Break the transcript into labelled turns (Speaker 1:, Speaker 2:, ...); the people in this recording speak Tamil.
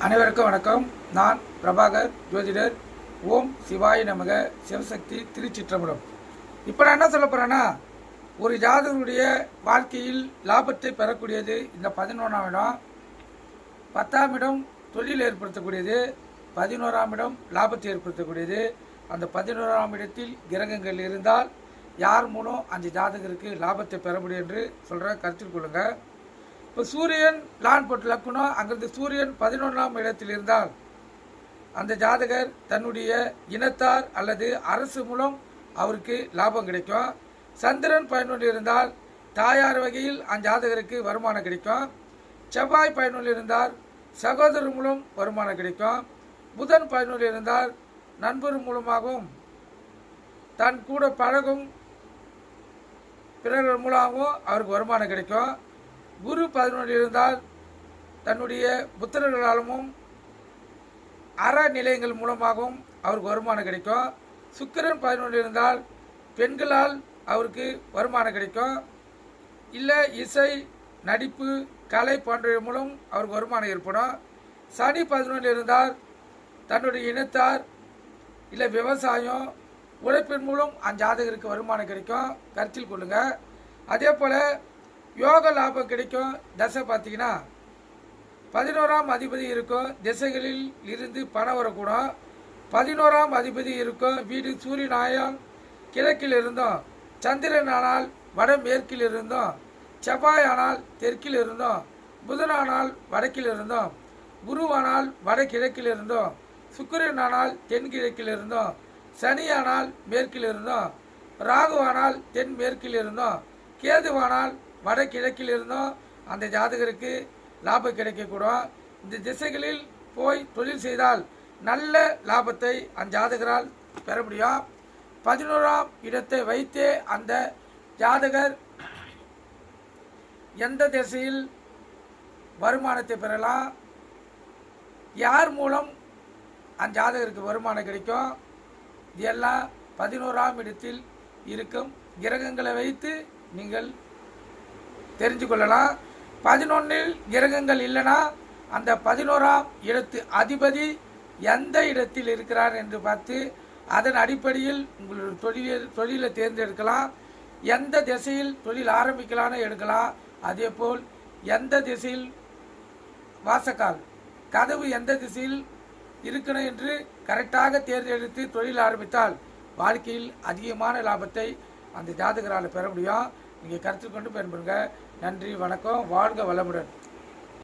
Speaker 1: அனைவருக்கும் வணக்கம். நான் பிரபாகர் ஜோதிடர். ஓம் சிவாய நமக. சிவசக்தி திருச்சிற்றம்பலம். இப்போ நான் என்ன சொல்ல போகிறேன்னா, ஒரு ஜாதகருடைய வாழ்க்கையில் லாபத்தை பெறக்கூடியது இந்த 11ஆம் இடம். 10ஆம் இடம் தொழில் ஏற்படுத்தக்கூடியது, 11ஆம் இடம் லாபத்தை ஏற்படுத்தக்கூடியது. அந்த 11ஆம் இடத்தில் கிரகங்கள் இருந்தால் யார் மூலம் அந்த ஜாதகருக்கு லாபத்தை பெற முடியும் என்று சொல்கிற கருத்தில் கொள்ளுங்கள். இப்போ சூரியன் லான் போட்டு லக்கணும், அங்கிருந்து சூரியன் 11ஆம் இடத்தில் இருந்தால் அந்த ஜாதகர் தன்னுடைய இனத்தார் அல்லது அரசு மூலம் அவருக்கு லாபம் கிடைக்கும். சந்திரன் 11 இருந்தால் தாயார் வகையில் அந்த ஜாதகருக்கு வருமானம் கிடைக்கும். செவ்வாய் 11 இருந்தால் சகோதரர் மூலம் வருமானம் கிடைக்கும். புதன் 11 இருந்தால் நண்பர் மூலமாகவும் தன் கூட பழகும் பிறர்கள் மூலமாகவும் அவருக்கு வருமானம் கிடைக்கும். குரு 11 இருந்தால் தன்னுடைய புத்திரர்களாலும் அற நிலையங்கள் மூலமாகவும் அவருக்கு வருமானம் கிடைக்கும். சுக்கிரன் 11 இருந்தால் பெண்களால் அவருக்கு வருமானம் கிடைக்கும். இல்லை இசை, நடிப்பு, கலை போன்றவை மூலம் அவருக்கு வருமானம் ஏற்படும். சனி 11 இருந்தால் தன்னுடைய இனத்தார் இல்லை விவசாயம், உழைப்பின் மூலம் அந்த ஜாதகருக்கு வருமானம் கிடைக்கும். கருத்தில் கொள்ளுங்கள். அதே போல் யோக லாபம் கிடைக்கும். தசை பார்த்தீங்கன்னா 11ஆம் அதிபதி இருக்கும், திசைகளில் இருந்து பணம் வரக்கூடும். 11ஆம் அதிபதி இருக்கும் வீடு சூரியனாயால் கிழக்கில் இருந்தோம், சந்திரனானால் வடமேற்கில் இருந்தோம், செவ்வாயானால் தெற்கில் இருந்தோம், புதனானால் வடக்கில் இருந்தோம், குருவானால் வடகிழக்கில் இருந்தோம், சுக்கிரனானால் தென்கிழக்கில் இருந்தோம், சனியானால் மேற்கில் இருந்தோம், ராகுவானால் தென்மேற்கில் இருந்தோம், கேதுவானால் வடகிழக்கில் இருந்தோம் அந்த ஜாதகருக்கு லாபம் கிடைக்கக்கூடும். இந்த திசைகளில் போய் தொழில் செய்தால் நல்ல லாபத்தை அந்த ஜாதகரால் பெற முடியும். 11ஆம் இடத்தை வைத்தே அந்த ஜாதகர் எந்த திசையில் வருமானத்தை பெறலாம், யார் மூலம் அந்த ஜாதகருக்கு வருமானம் கிடைக்கும், இதெல்லாம் 11ஆம் இடத்தில் இருக்கும் கிரகங்களை வைத்து நீங்கள் தெரிஞ்சு கொள்ளலாம். 11இல் கிரகங்கள் இல்லைன்னா அந்த 11ஆம் இடத்து அதிபதி எந்த இடத்தில் இருக்கிறார் என்று பார்த்து அதன் அடிப்படையில் உங்களுடைய தொழிலை தேர்ந்தெடுக்கலாம். எந்த திசையில் தொழில் ஆரம்பிக்கலான்னு எடுக்கலாம். அதே போல் எந்த திசையில் வாசக்கால் கதவு எந்த திசையில் இருக்கணும் என்று கரெக்டாக தேர்ந்தெடுத்து தொழில் ஆரம்பித்தால் வாழ்க்கையில் அதிகமான லாபத்தை அந்த ஜாதகரால் பெற முடியும். நீங்கள் கருத்தில் கொண்டு பயன்படுங்க. நன்றி, வணக்கம், வாழ்க வளமுடன்.